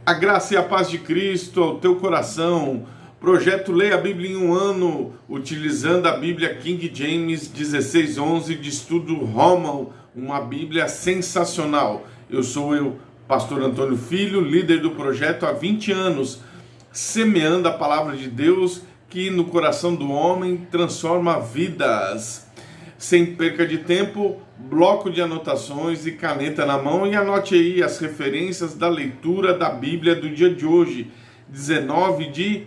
A graça e a paz de Cristo ao teu coração. Projeto Leia a Bíblia em um ano, utilizando a Bíblia King James 16:11 de estudo Roman, uma Bíblia sensacional. Eu sou pastor Antônio Filho, líder do projeto há 20 anos, semeando a palavra de Deus que no coração do homem transforma vidas. Sem perca de tempo, bloco de anotações e caneta na mão e anote aí as referências da leitura da Bíblia do dia de hoje, 19 de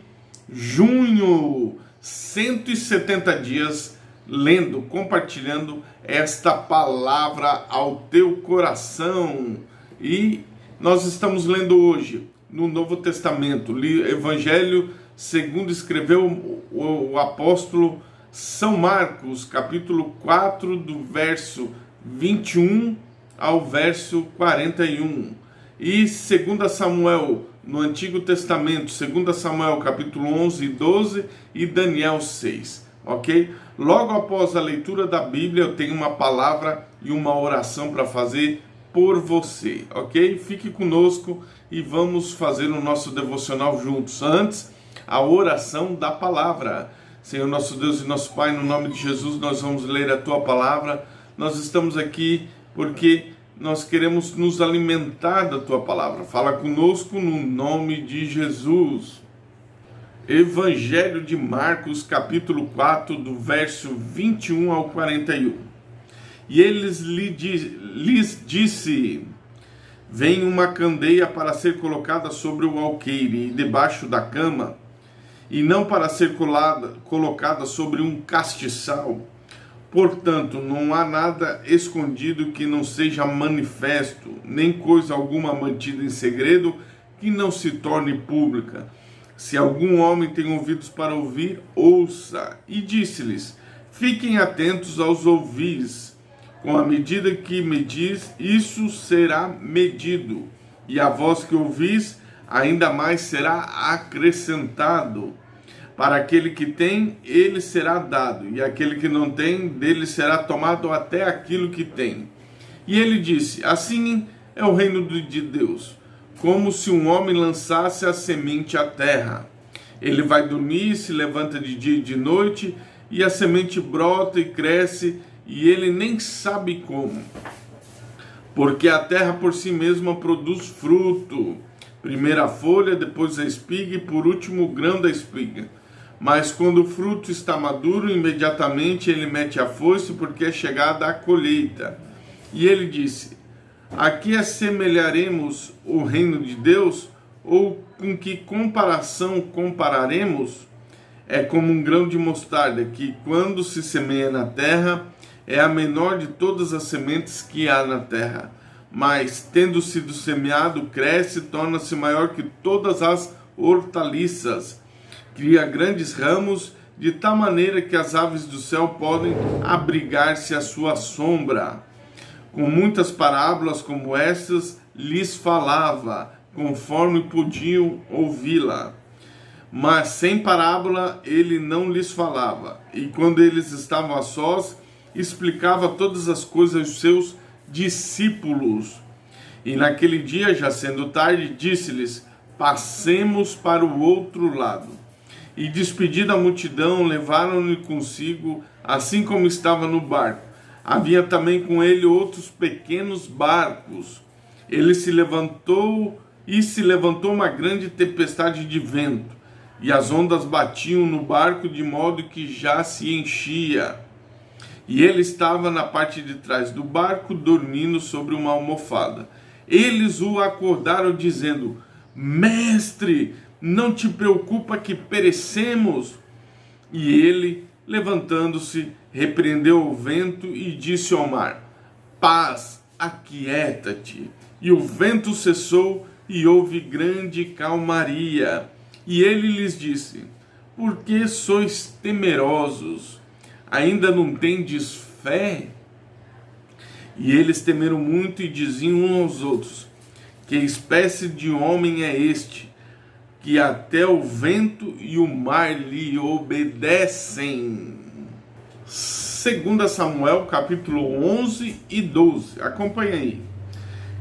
junho, 170 dias lendo, compartilhando esta palavra ao teu coração. E nós estamos lendo hoje no Novo Testamento, Evangelho segundo escreveu o apóstolo São Marcos, capítulo 4, do verso 21 ao verso 41. E 2 Samuel, no Antigo Testamento, 2 Samuel, capítulo 11 e 12 e Daniel 6, ok? Logo após a leitura da Bíblia, eu tenho uma palavra e uma oração para fazer por você, ok? Fique conosco e vamos fazer o nosso devocional juntos. Antes, a oração da palavra. Senhor nosso Deus e nosso Pai, no nome de Jesus, nós vamos ler a Tua palavra. Nós estamos aqui porque nós queremos nos alimentar da Tua palavra. Fala conosco no nome de Jesus. Evangelho de Marcos, capítulo 4, do verso 21 ao 41. E eles lhes disse: vem uma candeia para ser colocada sobre o alqueire e debaixo da cama, e não para ser colocada sobre um castiçal. Portanto, não há nada escondido que não seja manifesto, nem coisa alguma mantida em segredo que não se torne pública. Se algum homem tem ouvidos para ouvir, ouça. E disse-lhes: fiquem atentos aos ouvis. Com a medida que medis, isso será medido, e a vós que ouvis, ainda mais será acrescentado. Para aquele que tem, ele será dado, e aquele que não tem, dele será tomado até aquilo que tem. E ele disse: assim é o reino de Deus, como se um homem lançasse a semente à terra. Ele vai dormir, se levanta de dia e de noite, e a semente brota e cresce, e ele nem sabe como. Porque a terra por si mesma produz fruto, primeiro a folha, depois a espiga e por último o grão da espiga. Mas quando o fruto está maduro, imediatamente ele mete a foice, porque é chegada a colheita. E ele disse: a que assemelharemos o reino de Deus? Ou com que comparação compararemos? É como um grão de mostarda, que quando se semeia na terra, é a menor de todas as sementes que há na terra. Mas, tendo sido semeado, cresce e torna-se maior que todas as hortaliças. Cria grandes ramos, de tal maneira que as aves do céu podem abrigar-se à sua sombra. Com muitas parábolas como estas, lhes falava, conforme podiam ouvi-la. Mas sem parábola ele não lhes falava. E quando eles estavam a sós, explicava todas as coisas aos seus discípulos. E naquele dia, já sendo tarde, disse-lhes: passemos para o outro lado. E despedida a multidão, levaram-no consigo, assim como estava no barco. Havia também com ele outros pequenos barcos. Ele se levantou uma grande tempestade de vento, e as ondas batiam no barco de modo que já se enchia. E ele estava na parte de trás do barco, dormindo sobre uma almofada. Eles o acordaram, dizendo: mestre, não te preocupa que perecemos? E ele, levantando-se, repreendeu o vento e disse ao mar: paz, aquieta-te. E o vento cessou e houve grande calmaria. E ele lhes disse: por que sois temerosos? Ainda não tendes fé? E eles temeram muito e diziam uns aos outros: que espécie de homem é este, que até o vento e o mar lhe obedecem? 2 Samuel, capítulo 11 e 12. Acompanhe aí.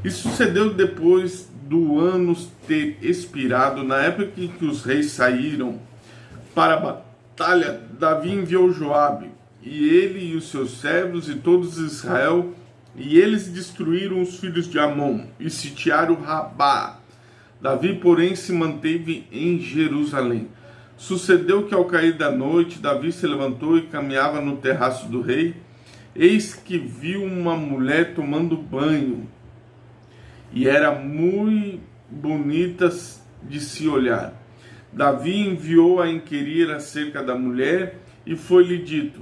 E sucedeu depois do ano ter expirado, na época em que os reis saíram para a batalha, Davi enviou Joabe, e ele e os seus servos e todos Israel, e eles destruíram os filhos de Amon e sitiaram Rabá. Davi, porém, se manteve em Jerusalém. Sucedeu que ao cair da noite, Davi se levantou e caminhava no terraço do rei. Eis que viu uma mulher tomando banho, e era muito bonita de se olhar. Davi enviou a inquirir acerca da mulher, e foi-lhe dito: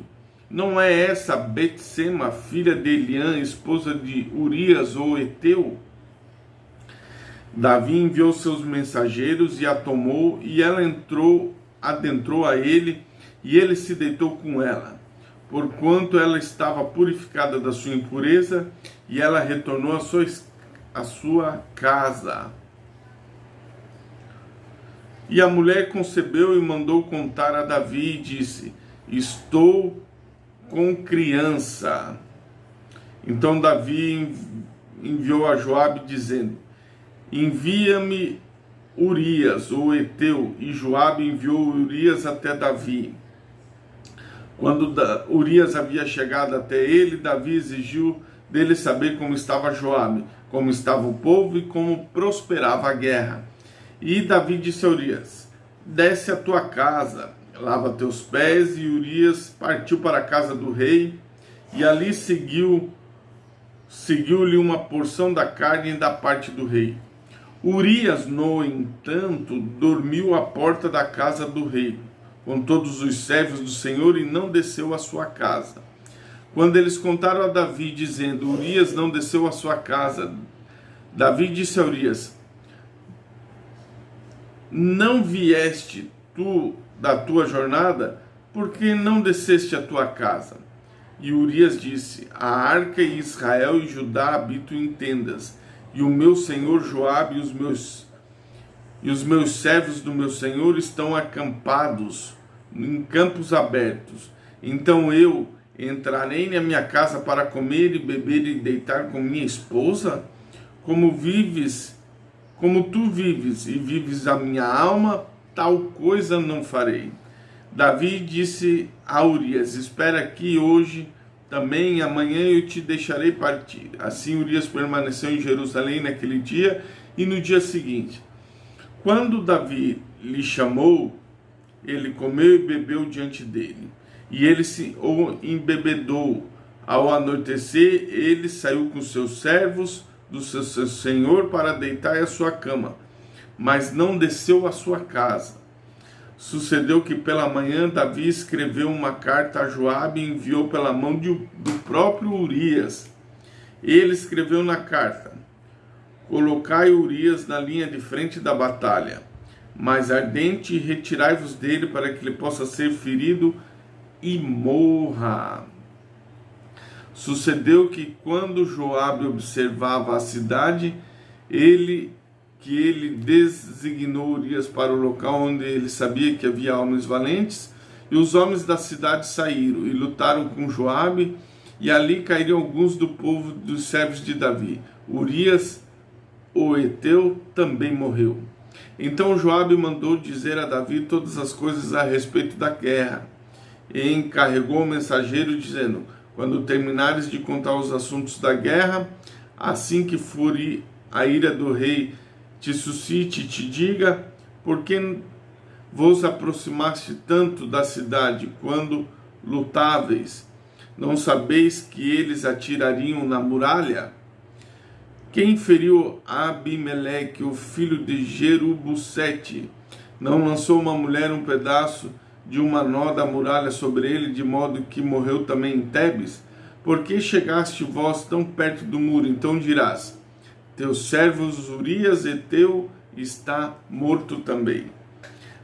não é essa Betsema, filha de Eliã, esposa de Urias o Heteu? Davi enviou seus mensageiros e a tomou, e ela adentrou a ele, e ele se deitou com ela, porquanto ela estava purificada da sua impureza, e ela retornou à sua casa. E a mulher concebeu e mandou contar a Davi, e disse: estou com criança. Então Davi enviou a Joabe, dizendo: envia-me Urias, o Heteu. E Joabe enviou Urias até Davi. Quando Urias havia chegado até ele, Davi exigiu dele saber como estava Joabe, como estava o povo e como prosperava a guerra. E Davi disse a Urias: desce à tua casa, lava teus pés. E Urias partiu para a casa do rei, e ali seguiu-lhe uma porção da carne da parte do rei. Urias, no entanto, dormiu à porta da casa do rei, com todos os servos do Senhor, e não desceu à sua casa. Quando eles contaram a Davi, dizendo: Urias não desceu à sua casa, Davi disse a Urias: não vieste tu da tua jornada? Por que não desceste à tua casa? E Urias disse: a arca e Israel e Judá habitam em tendas, e o meu senhor Joabe e os meus servos do meu senhor estão acampados em campos abertos. Então eu entrarei na minha casa para comer e beber e deitar com minha esposa? Como tu vives e vives a minha alma, tal coisa não farei. Davi disse a Urias: espera aqui hoje também, amanhã eu te deixarei partir. Assim Urias permaneceu em Jerusalém naquele dia e no dia seguinte. Quando Davi lhe chamou, ele comeu e bebeu diante dele, e ele se embebedou. Ao anoitecer, ele saiu com seus servos do seu senhor para deitar à sua cama, mas não desceu à sua casa. Sucedeu que pela manhã Davi escreveu uma carta a Joabe e enviou pela mão do próprio Urias. Ele escreveu na carta: colocai Urias na linha de frente da batalha, mas ardente, retirai-vos dele para que ele possa ser ferido e morra. Sucedeu que quando Joabe observava a cidade, ele designou Urias para o local onde ele sabia que havia homens valentes, e os homens da cidade saíram e lutaram com Joabe, e ali caíram alguns do povo dos servos de Davi. Urias, o Heteu, também morreu. Então Joabe mandou dizer a Davi todas as coisas a respeito da guerra, e encarregou o mensageiro, dizendo: quando terminares de contar os assuntos da guerra, assim que for a ira do rei te suscite e te diga: por que vos aproximaste tanto da cidade quando lutáveis? Não sabeis que eles atirariam na muralha? Quem feriu Abimeleque, o filho de Jerubussete? Não lançou uma mulher um pedaço de uma nó da muralha sobre ele, de modo que morreu também em Tebes? Por que chegaste vós tão perto do muro? Então dirás: teu servo Urias Heteu está morto também.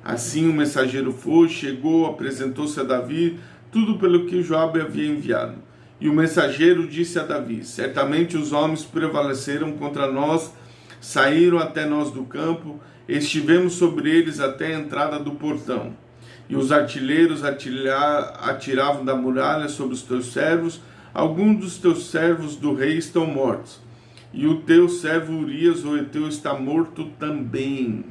Assim o mensageiro foi, chegou, apresentou-se a Davi, tudo pelo que Joabe havia enviado. E o mensageiro disse a Davi: certamente os homens prevaleceram contra nós, saíram até nós do campo, estivemos sobre eles até a entrada do portão. E os artilheiros atiravam da muralha sobre os teus servos. Alguns dos teus servos do rei estão mortos, e o teu servo Urias, o heteu, está morto também.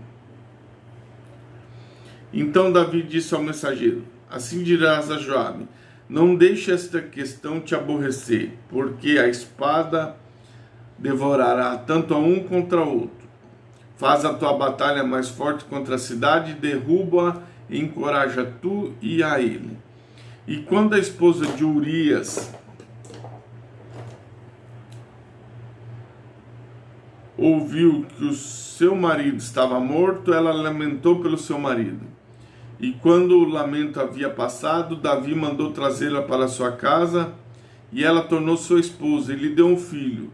Então Davi disse ao mensageiro: assim dirás a Joabe: não deixe esta questão te aborrecer, porque a espada devorará tanto a um contra o outro. Faz a tua batalha mais forte contra a cidade, derruba-a, encoraja tu e a ele. E quando a esposa de Urias ouviu que o seu marido estava morto, ela lamentou pelo seu marido. E quando o lamento havia passado, Davi mandou trazê-la para sua casa, e ela tornou sua esposa, e lhe deu um filho.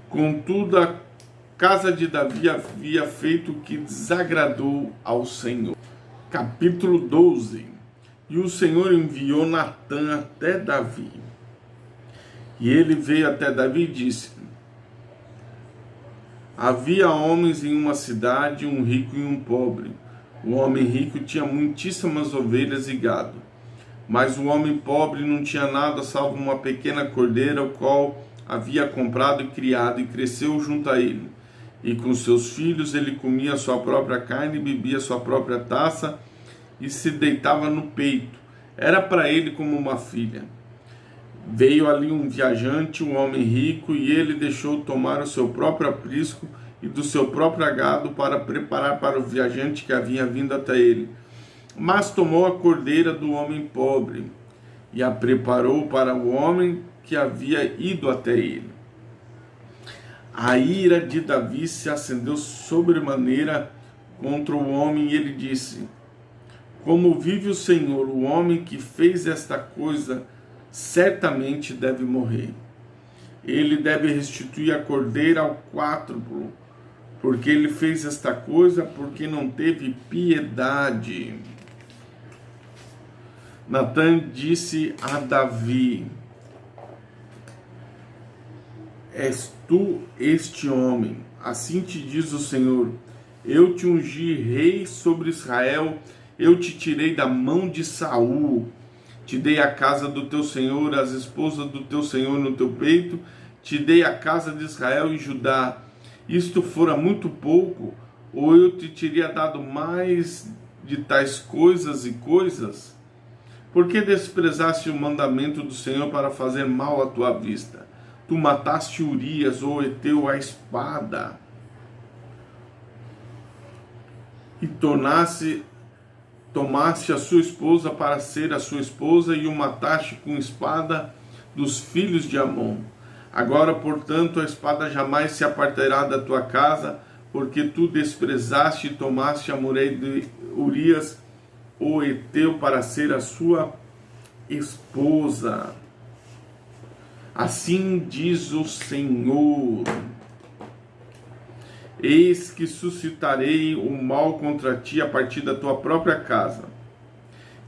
Contudo, a casa de Davi havia feito o que desagradou ao Senhor. Capítulo 12. E o Senhor enviou Natã até Davi. E ele veio até Davi e disse: havia homens em uma cidade, um rico e um pobre. O homem rico tinha muitíssimas ovelhas e gado, mas o homem pobre não tinha nada salvo uma pequena cordeira, o qual havia comprado e criado, e cresceu junto a ele. E com seus filhos ele comia sua própria carne, bebia sua própria taça, e se deitava no peito. Era para ele como uma filha. Veio ali um viajante, um homem rico, e ele deixou tomar o seu próprio aprisco e do seu próprio gado para preparar para o viajante que havia vindo até ele. Mas tomou a cordeira do homem pobre e a preparou para o homem que havia ido até ele. A ira de Davi se acendeu sobremaneira contra o homem, e ele disse: como vive o Senhor, o homem que fez esta coisa certamente deve morrer. Ele deve restituir a cordeira ao quádruplo, porque ele fez esta coisa, porque não teve piedade. Natã disse a Davi: és tu este homem? Assim te diz o Senhor: eu te ungi rei sobre Israel, eu te tirei da mão de Saul, te dei a casa do teu Senhor, as esposas do teu Senhor no teu peito, te dei a casa de Israel e Judá. Isto fora muito pouco, ou eu te teria dado mais de tais coisas e coisas? Por que desprezaste o mandamento do Senhor para fazer mal à tua vista? Tu mataste Urias, o heteu, à espada, e tomaste a sua esposa para ser a sua esposa, e o mataste com espada dos filhos de Amon. Agora, portanto, a espada jamais se apartará da tua casa, porque tu desprezaste e tomaste a mulher de Urias, o heteu, para ser a sua esposa. Assim diz o Senhor: eis que suscitarei o mal contra ti a partir da tua própria casa,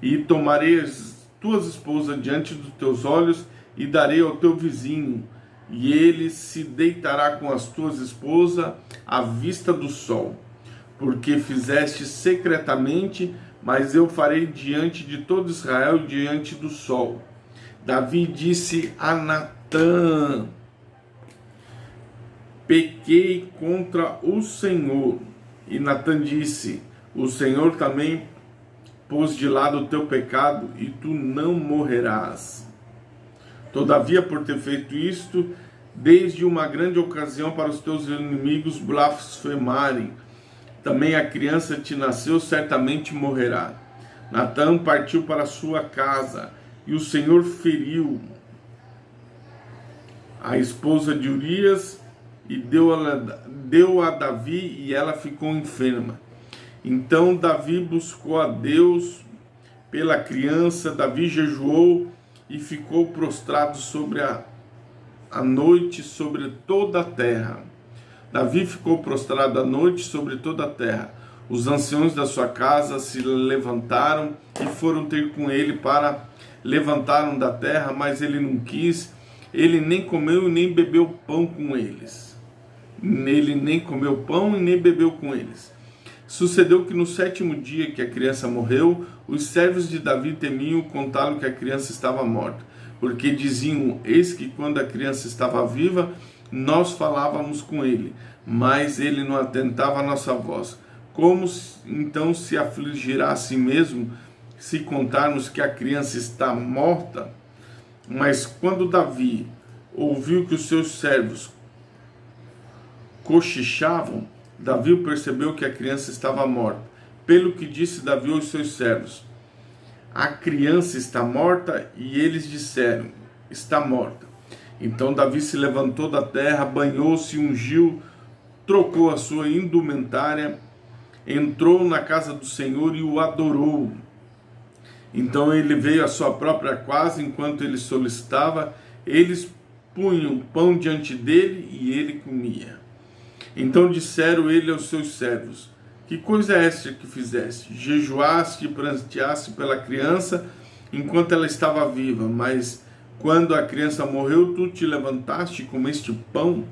e tomarei as tuas esposas diante dos teus olhos, e darei ao teu vizinho, e ele se deitará com as tuas esposas à vista do sol, porque fizeste secretamente, mas eu farei diante de todo Israel e diante do sol. Davi disse a Natã: pequei contra o Senhor. E Natã disse: o Senhor também pôs de lado o teu pecado, e tu não morrerás. Todavia, por ter feito isto, desde uma grande ocasião para os teus inimigos blasfemarem, também a criança te nasceu, certamente morrerá. Natã partiu para sua casa, e o Senhor feriu a esposa de Urias, e deu a Davi, e ela ficou enferma. Então Davi buscou a Deus pela criança. Davi jejuou e ficou prostrado sobre a noite sobre toda a terra. Davi ficou prostrado à noite sobre toda a terra. Os anciãos da sua casa se levantaram e foram ter com ele para levantaram da terra, mas ele não quis. Ele nem comeu e nem bebeu pão com eles. Ele nem comeu pão e nem bebeu com eles. Sucedeu que no 7º dia que a criança morreu, os servos de Davi temiam contá-lo que a criança estava morta. porque diziam: eis que quando a criança estava viva, nós falávamos com ele, mas ele não atentava à nossa voz. Como então se afligirá a si mesmo, se contarmos que a criança está morta? Mas quando Davi ouviu que os seus servos cochichavam, Davi percebeu que a criança estava morta. Pelo que disse Davi aos seus servos: a criança está morta? E eles disseram: está morta. Então Davi se levantou da terra, banhou-se, ungiu, trocou a sua indumentária, entrou na casa do Senhor e o adorou. Então ele veio à sua própria casa. Enquanto ele solicitava, eles punham pão diante dele e ele comia. Então disseram ele aos seus servos: que coisa é esta que fizeste? Jejuaste e pranteaste pela criança enquanto ela estava viva, mas quando a criança morreu, tu te levantaste e comeste pão?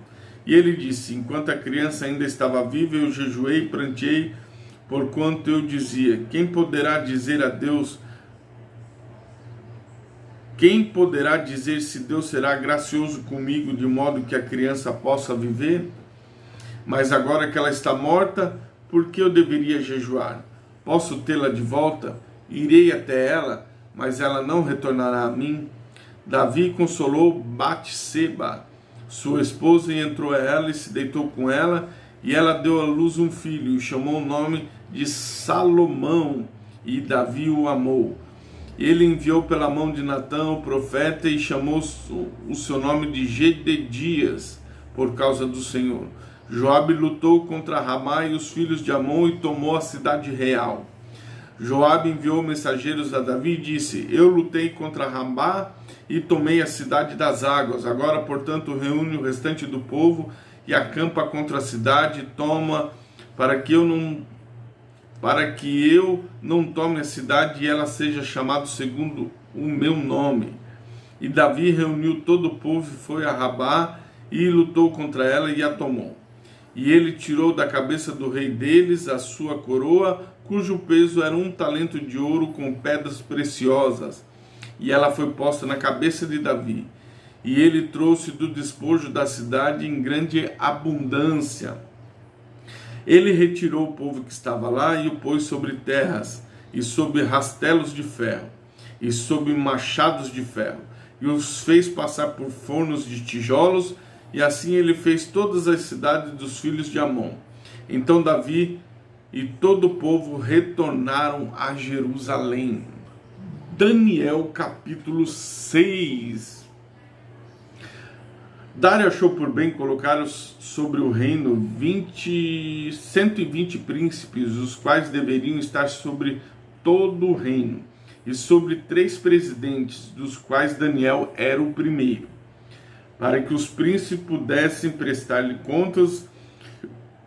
E ele disse: enquanto a criança ainda estava viva, eu jejuei e pranteei, porquanto eu dizia: quem poderá dizer se Deus será gracioso comigo, de modo que a criança possa viver? Mas agora que ela está morta, por que eu deveria jejuar? Posso tê-la de volta? Irei até ela, mas ela não retornará a mim. Davi consolou Batseba, sua esposa, e entrou a ela e se deitou com ela, e ela deu à luz um filho, e chamou o nome de Salomão, e Davi o amou. Ele enviou pela mão de Natã, o profeta, e chamou o seu nome de Gededias, por causa do Senhor. Joabe lutou contra Ramá e os filhos de Amon e tomou a cidade real. Joabe enviou mensageiros a Davi e disse: eu lutei contra Ramá e tomei a cidade das águas. Agora, portanto, reúne o restante do povo e acampa contra a cidade, toma, para que eu não tome a cidade e ela seja chamada segundo o meu nome. E Davi reuniu todo o povo e foi a Rabá e lutou contra ela e a tomou. E ele tirou da cabeça do rei deles a sua coroa, cujo peso era 1 talento de ouro com pedras preciosas. E ela foi posta na cabeça de Davi. E ele trouxe do despojo da cidade em grande abundância. Ele retirou o povo que estava lá e o pôs sobre terras, e sobre rastelos de ferro, e sobre machados de ferro, e os fez passar por fornos de tijolos, e assim ele fez todas as cidades dos filhos de Amon. Então Davi e todo o povo retornaram a Jerusalém. Daniel capítulo 6. Dário achou por bem colocar sobre o reino 120 príncipes, os quais deveriam estar sobre todo o reino, e sobre 3 presidentes, dos quais Daniel era o primeiro, para que os príncipes pudessem prestar-lhe contas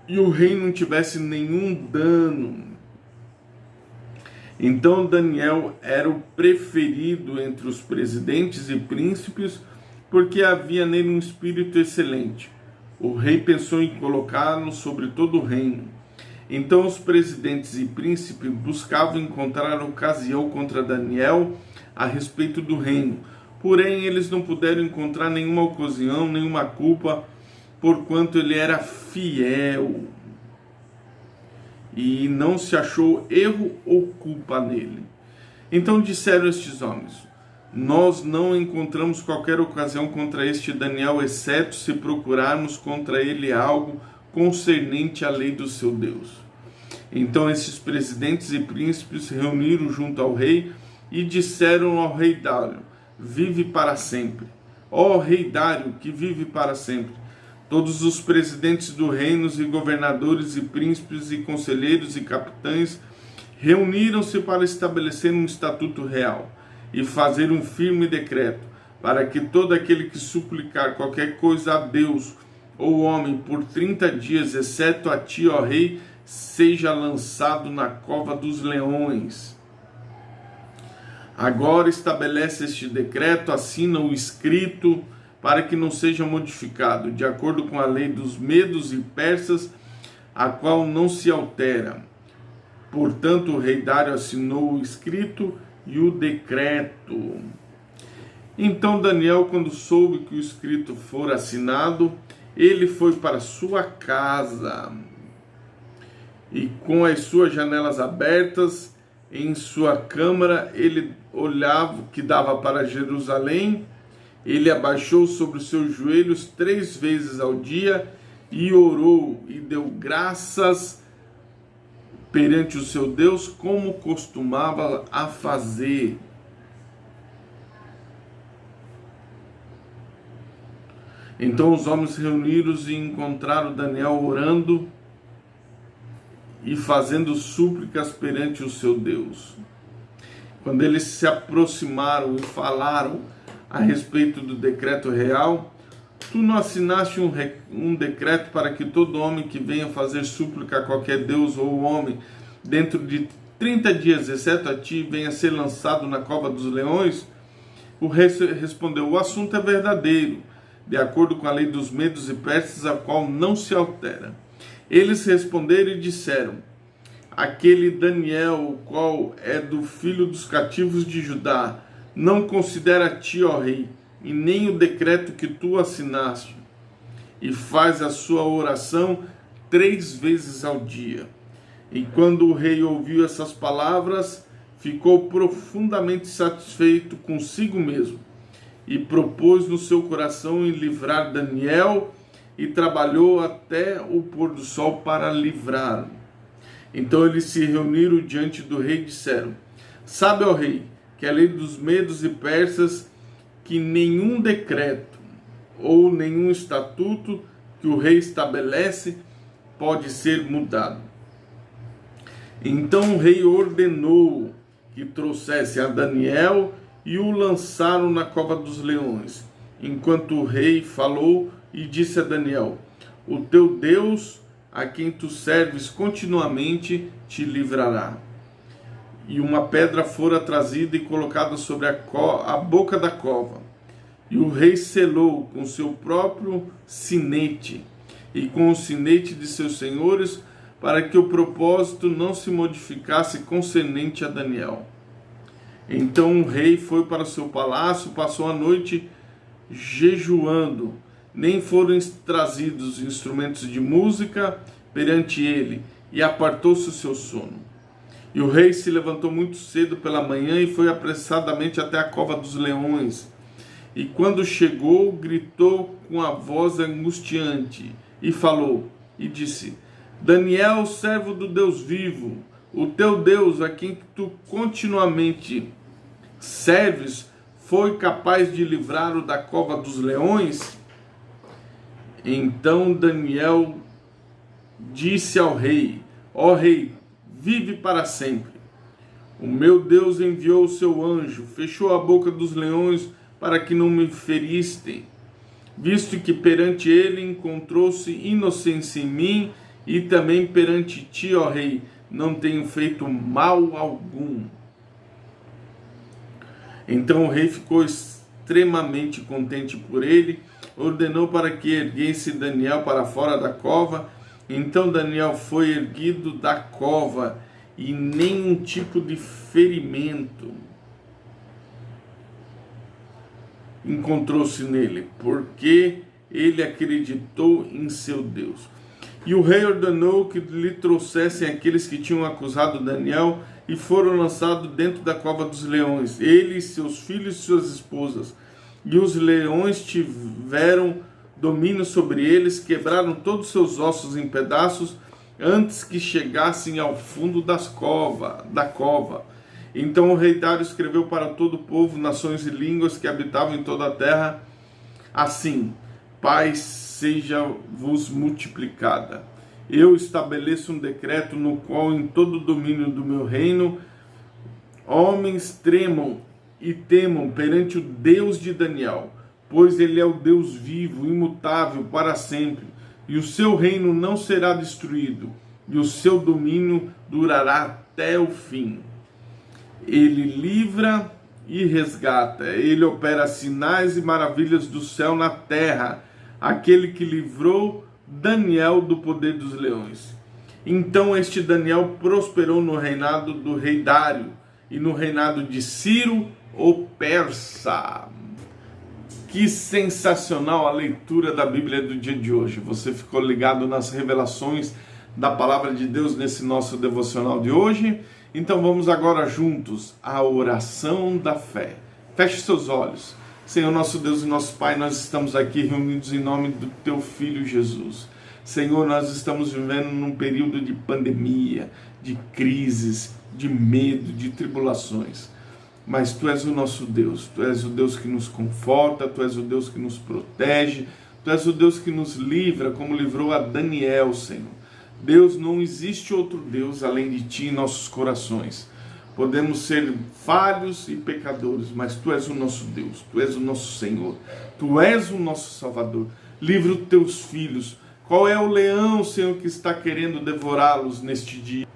e o reino não tivesse nenhum dano. Então Daniel era o preferido entre os presidentes e príncipes, porque havia nele um espírito excelente. O rei pensou em colocá-lo sobre todo o reino. Então os presidentes e príncipes buscavam encontrar ocasião contra Daniel a respeito do reino. Porém, eles não puderam encontrar nenhuma ocasião, nenhuma culpa, porquanto ele era fiel. E não se achou erro ou culpa nele. Então disseram estes homens: nós não encontramos qualquer ocasião contra este Daniel, exceto se procurarmos contra ele algo concernente à lei do seu Deus. Então esses presidentes e príncipes se reuniram junto ao rei e disseram ao rei Dário: vive para sempre. Ó rei Dário, que vive para sempre. Todos os presidentes do reino e governadores e príncipes e conselheiros e capitães reuniram-se para estabelecer um estatuto real e fazer um firme decreto, para que todo aquele que suplicar qualquer coisa a Deus ou homem por 30 dias, exceto a ti, ó rei, seja lançado na cova dos leões. Agora estabelece este decreto, assina o escrito, para que não seja modificado, de acordo com a lei dos medos e persas, a qual não se altera. Portanto, o rei Dário assinou o escrito e o decreto. Então Daniel, quando soube que o escrito fora assinado, ele foi para sua casa e com as suas janelas abertas, em sua câmara, ele olhava, que dava para Jerusalém, ele abaixou sobre os seus joelhos 3 vezes ao dia e orou e deu graças perante o seu Deus, como costumava a fazer. Então os homens reuniram-se e encontraram Daniel orando e fazendo súplicas perante o seu Deus. Quando eles se aproximaram e falaram a respeito do decreto real, tu não assinaste um decreto para que todo homem que venha fazer súplica a qualquer Deus ou homem, dentro de 30 dias, exceto a ti, venha ser lançado na cova dos leões? O rei respondeu: o assunto é verdadeiro, de acordo com a lei dos medos e persas, a qual não se altera. Eles responderam e disseram: aquele Daniel, o qual é do filho dos cativos de Judá, não considera a ti, ó rei, e nem o decreto que tu assinaste, e faz a sua oração 3 vezes ao dia. E quando o rei ouviu essas palavras, ficou profundamente satisfeito consigo mesmo, e propôs no seu coração em livrar Daniel, e trabalhou até o pôr do sol para livrá-lo. Então eles se reuniram diante do rei e disseram: sabe, ó rei, que a lei dos medos e persas, que nenhum decreto ou nenhum estatuto que o rei estabelece pode ser mudado. Então o rei ordenou que trouxesse a Daniel e o lançaram na cova dos leões. Enquanto o rei falou e disse a Daniel: o teu Deus, a quem tu serves continuamente, te livrará. E uma pedra fora trazida e colocada sobre a boca da cova. E o rei selou com seu próprio sinete e com o sinete de seus senhores, para que o propósito não se modificasse concernente a Daniel. Então o rei foi para o seu palácio, passou a noite jejuando. Nem foram trazidos instrumentos de música perante ele, e apartou-se o seu sono. E o rei se levantou muito cedo pela manhã e foi apressadamente até a cova dos leões. E quando chegou, gritou com a voz angustiante, e falou, e disse: Daniel, servo do Deus vivo, o teu Deus, a quem tu continuamente serves, foi capaz de livrar-o da cova dos leões? Então Daniel disse ao rei: ó rei, vive para sempre. O meu Deus enviou o seu anjo, fechou a boca dos leões para que não me feristem, visto que perante ele encontrou-se inocência em mim, e também perante ti, ó rei, não tenho feito mal algum. Então o rei ficou extremamente contente por ele, ordenou para que erguesse Daniel para fora da cova. Então Daniel foi erguido da cova, e nenhum tipo de ferimento encontrou-se nele, porque ele acreditou em seu Deus. E o rei ordenou que lhe trouxessem aqueles que tinham acusado Daniel, e foram lançados dentro da cova dos leões, ele, seus filhos e suas esposas. E os leões tiveram domínio sobre eles, quebraram todos os seus ossos em pedaços, antes que chegassem ao fundo da cova. Então o rei Dário escreveu para todo o povo, nações e línguas que habitavam em toda a terra, assim: paz seja-vos multiplicada. Eu estabeleço um decreto no qual, em todo o domínio do meu reino, homens tremam e temam perante o Deus de Daniel, pois ele é o Deus vivo, imutável para sempre, e o seu reino não será destruído, e o seu domínio durará até o fim. Ele livra e resgata, ele opera sinais e maravilhas do céu na terra, aquele que livrou Daniel do poder dos leões. Então este Daniel prosperou no reinado do rei Dário e no reinado de Ciro, o persa. que sensacional a leitura da Bíblia do dia de hoje. Você ficou ligado nas revelações da palavra de Deus nesse nosso devocional de hoje? Então vamos agora juntos à oração da fé. Feche seus olhos. Senhor, nosso Deus e nosso Pai, nós estamos aqui reunidos em nome do Teu Filho Jesus. Senhor, nós estamos vivendo num período de pandemia, de crises, de medo, de tribulações. Mas Tu és o nosso Deus, Tu és o Deus que nos conforta, Tu és o Deus que nos protege, Tu és o Deus que nos livra, como livrou a Daniel, Senhor. Deus, não existe outro Deus além de Ti em nossos corações. Podemos ser falhos e pecadores, mas Tu és o nosso Deus, Tu és o nosso Senhor, Tu és o nosso Salvador. Livra os Teus filhos. Qual é o leão, Senhor, que está querendo devorá-los neste dia?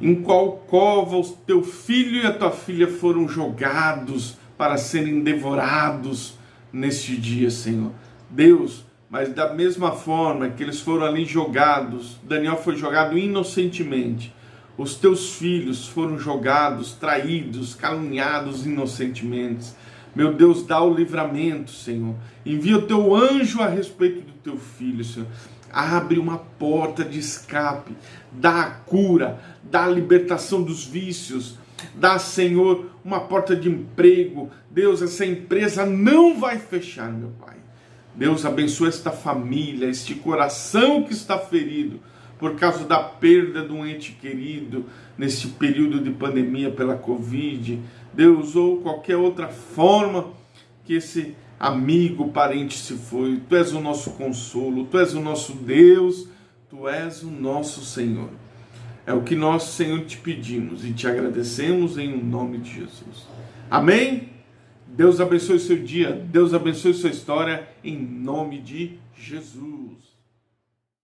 Em qual cova o teu filho e a tua filha foram jogados para serem devorados neste dia, Senhor? Deus, mas da mesma forma que eles foram ali jogados, Daniel foi jogado inocentemente, os teus filhos foram jogados, traídos, caluniados inocentemente. Meu Deus, dá o livramento, Senhor. Envia o teu anjo a respeito do teu filho, Senhor. Abre uma porta de escape, dá a cura, dá a libertação dos vícios, dá, Senhor, uma porta de emprego. Deus, essa empresa não vai fechar, meu Pai. Deus, abençoa esta família, este coração que está ferido por causa da perda de um ente querido neste período de pandemia pela Covid. Deus, ou qualquer outra forma que esse amigo, parente se foi. Tu és o nosso consolo, Tu és o nosso Deus, Tu és o nosso Senhor. É o que nós, Senhor, te pedimos e te agradecemos em nome de Jesus. Amém? Deus abençoe o seu dia, Deus abençoe sua história em nome de Jesus.